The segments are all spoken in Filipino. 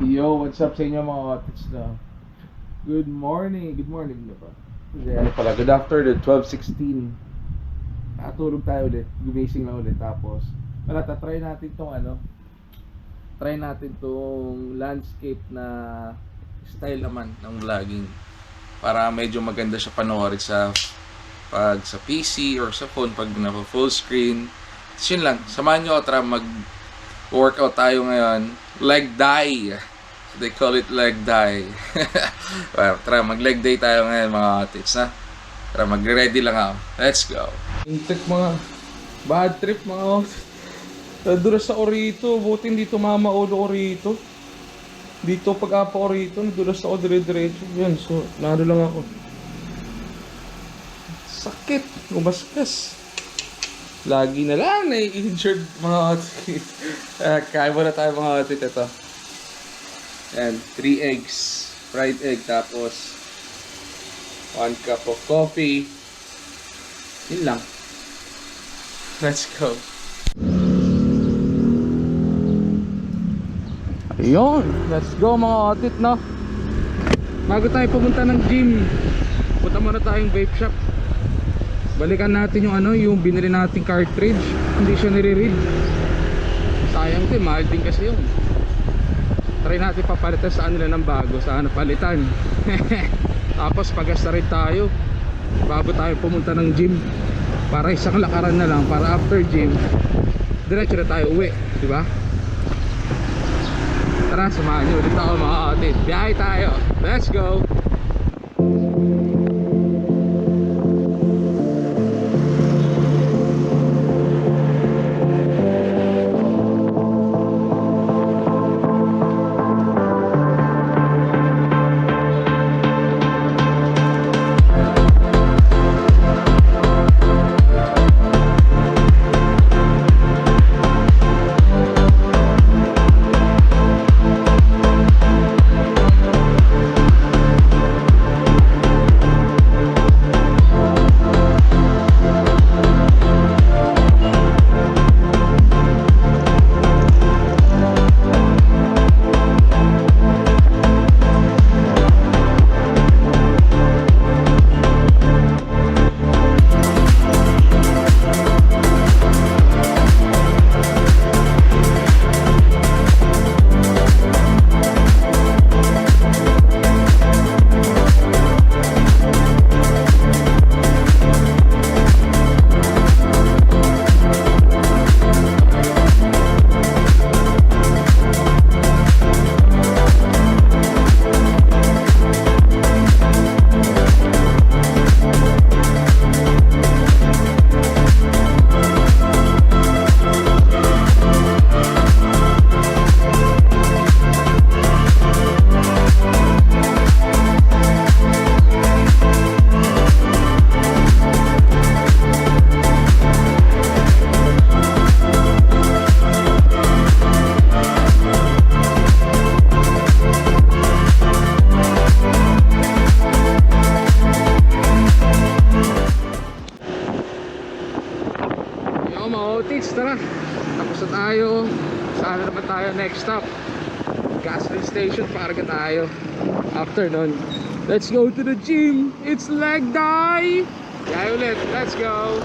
Yo, what's up sa inyo mga otits na? Good morning na ba? Kasi ano pala, good afternoon, 12:16. Natulog tayo ulit, gumising lang ulit. Tapos, wala, try natin tong try natin tong landscape na style naman ng vlogging. Para medyo maganda siya panoorin sa PC or sa phone pag naka-full screen. So yun lang, samahan nyo ako, tara mag-workout tayo ngayon. Leg day. They call it leg day. Well, tara, mag-leg day tayo ngayon mga otits, ha? Tara, mag-ready lang ako. Let's go. Trip mga bad trip mga otits. Nadulas ako rito. Buti hindi tumama ulo ko rito. Dito pag-apa ko rito, nadulas ako dire-diretso. Yan, so, nado lang ako. Sakit. Umaskas. Lagi na lang na-injured mga otits. Kaya muna tayo mga otits ito. And 3 eggs, fried egg, tapos 1 cup of coffee. Yun lang. Let's go. Ayun, let's go mga otit, no? Bago tayo pumunta ng gym, punta muna tayong vape shop. Balikan natin yung binili nating cartridge. Hindi siya nire-read. Sayang din, mahal din kasi yun. Try natin papalitan sa nila ng bago, sana palitan. Tapos pagasta rin tayo bago tayo pumunta ng gym, para isang lakaran na lang, para after gym diretso na tayo uwi, di ba? Tara, samahan nyo ulit ako mga atit, biyahe tayo, let's go. Tara, tapos na tayo. Saan naman tayo next stop? Gasoline station, parga tayo. After nun, let's go to the gym. It's leg day. Kaya ulit, let's go.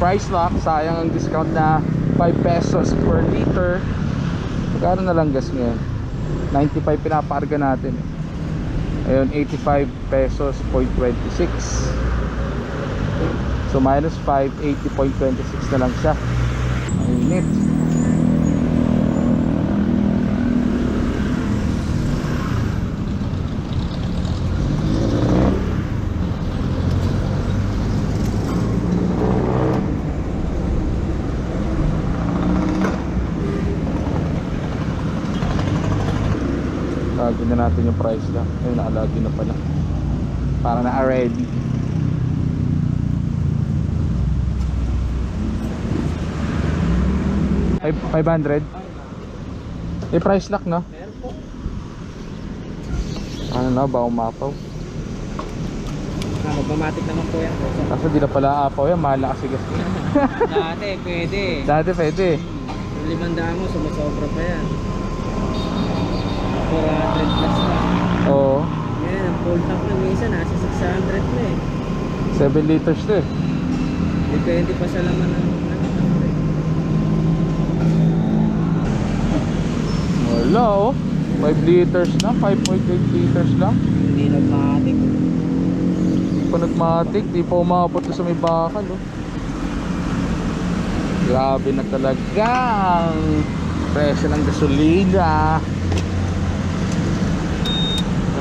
price lock. Sayang ang discount na 5 pesos per liter. Magkano na lang gas ngayon? 95 pinapakarga natin. Ayun, 85 pesos 0.26. So minus 5, 80.26 na lang siya. Init. Lagi na natin yung price lang. Ayun, nakalagi na pala. Para na ready. Ay, 500? May price lock, no? Meron po. Ano na ba, umapaw? Magmamatic naman po yan. Kaso di na pala apaw yan, mahal na kasi gas. Dati, pwede. Dati pwede. Yung 500 mo, sumusobra pa yan. 400 plus na. Oo. Ngayon, ang full tank na minsan, nasa 600 na eh. 7 liters to eh. Depende pa sa laman ng tank eh. Wala oh. 5 liters na, 5.8 liters lang. Hindi nagmatic. Di pa nagmatic, di pa umabot to sa may bakal oh. Grabe na talaga ang presyo ng gasolina.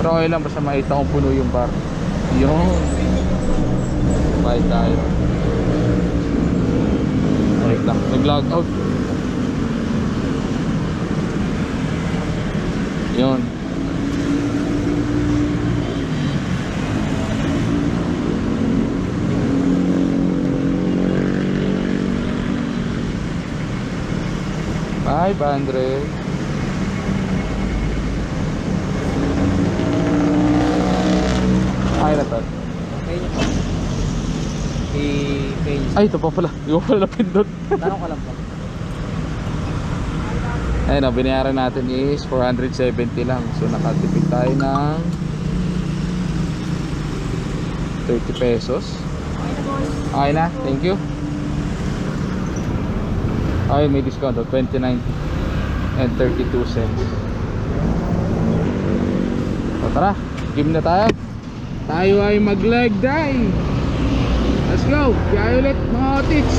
Pero okay lang, basta makita kong puno yung bar. Yun. Bye tayo. Wait lang, nag-log out. Yun. Bye, 500. Ay na to. Okay niyo po. I-pay niyo. Ay, ito pa pala. Hindi ko pala napindot. Tanong ko lang po. Ayun o, binayaran natin is 470 lang. So nakatipid tayo ng 30 pesos. Okay na, thank you. Ay, may discount o, 20.90 and 32 cents. So tara, game na tayo. Tayo ay mag-leg day. Let's go, kaya ulit mga otits.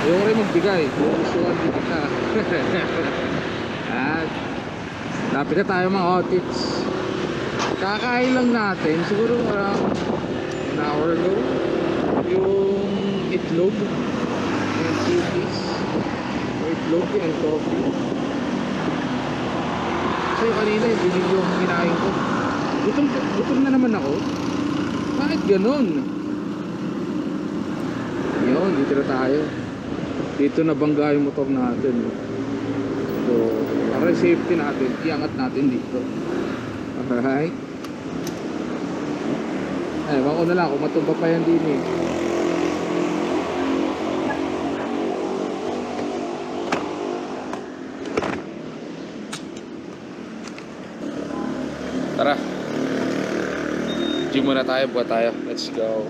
Ayoko rin magbigay. Gustuhan din kita. At lapit na tayo mga otits. Kakain lang natin. Siguro around an hour ago. Yung itlog. Yung cuties. Yung itlog and coffee. Kasi kanina yung binili yung kinain ko. Gutom na naman ako. Bakit ganun? Yun, dito na tayo. Dito nabangga yung motor natin. So, para safety natin, iangat natin dito. Alright. Ewan ko na lang kung matumpa pa yan din eh. Tara. Gym muna tayo, buat tayo. Let's go.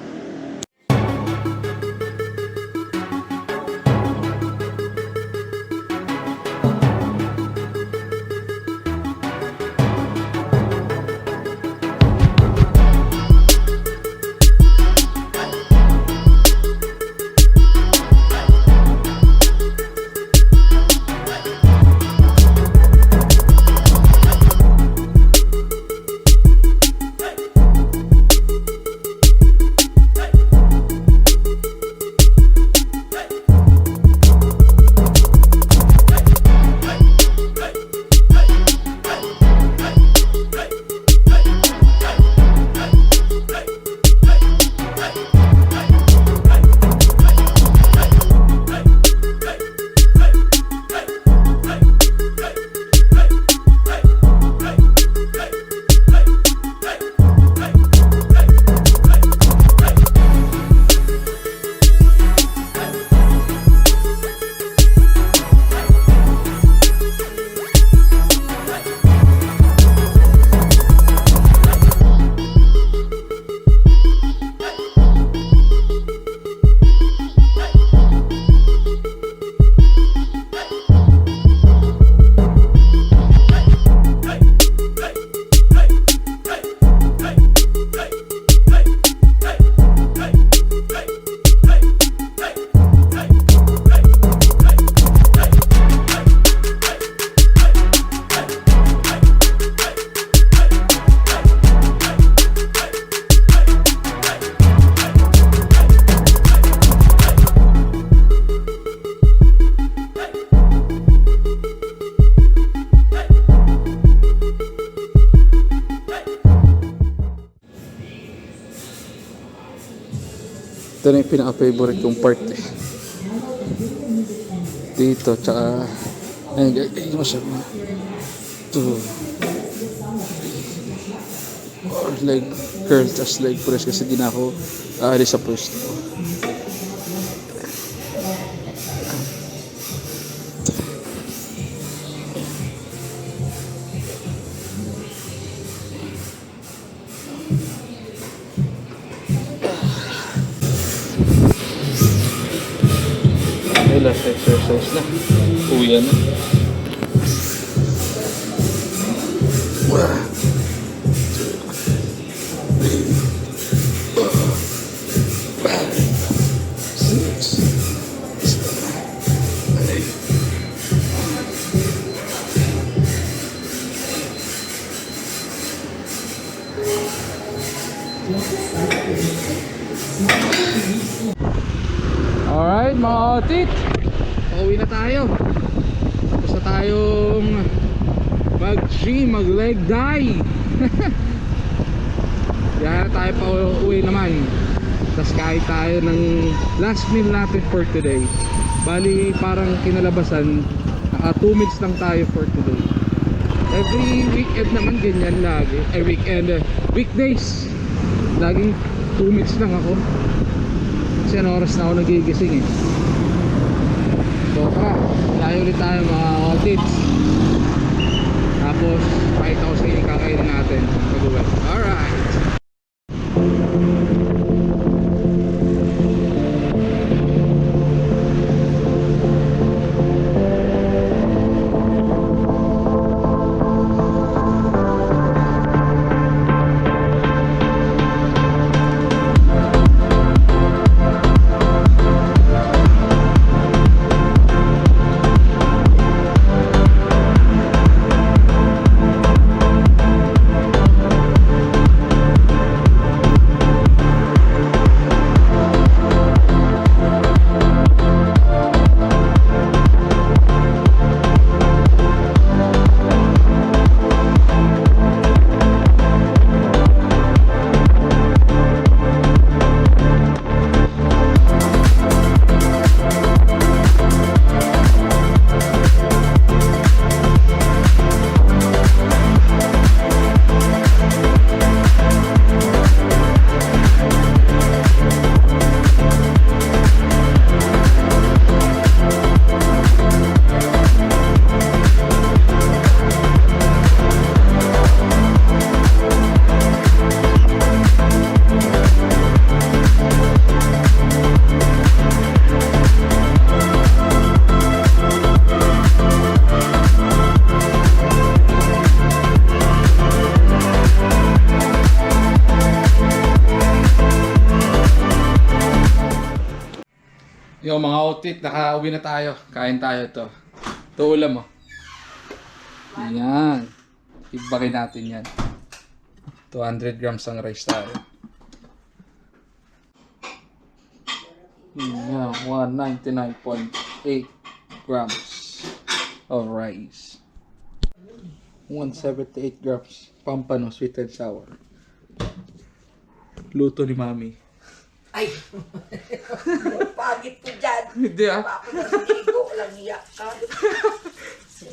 Ito na yung pinaka-favorite kong part eh. Dito, tsaka ayun guys, mo siya mga ito or leg curl, tas leg press kasi di na ako aalis sa pwesto. Last exercise na. Uwi na. Alright mga otit, pauwi na tayo. Tapos na tayong mag-gym, mag-leg day. Kaya tayo pa uwi naman. Tapos kain tayo ng last meal natin for today. Bali parang kinalabasan 2 meals lang tayo for today. Every weekend naman ganyan lagi. Weekdays laging 2 meals lang ako. Kasi ano oras na ako nagigising eh. So tara, layo ulit tayo mga otits. Tapos pakita ko sa inyo kakainin natin pag-uwi. Alright. Yung mga outfit, nakauwi na tayo. Kain tayo to. Ito ulam mo. Yan. Ibakin natin yan. 200 grams ang rice tayo. Yan. 199.8 grams of rice. 178 grams. Pampano, sweet and sour. Luto ni Mami. Ay, pagit ko dyan. Hindi ah. Ako nasigo, walang iyak ka.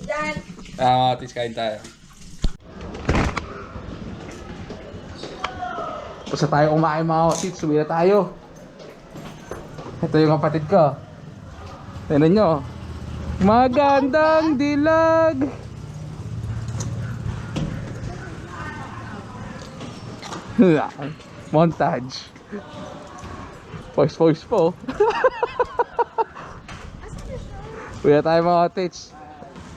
Dyan. At least kain tayo. Basta tayo kumain mga kapatid, suwi na tayo. Ito yung kapatid ko. Tignan nyo. Magandang dilag. Montage. Voice po. Uwi na tayo mga kapatid.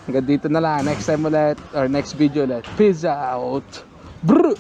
Hanggang dito na lang. Next time ulit or next video ulit. Peace out. Brr!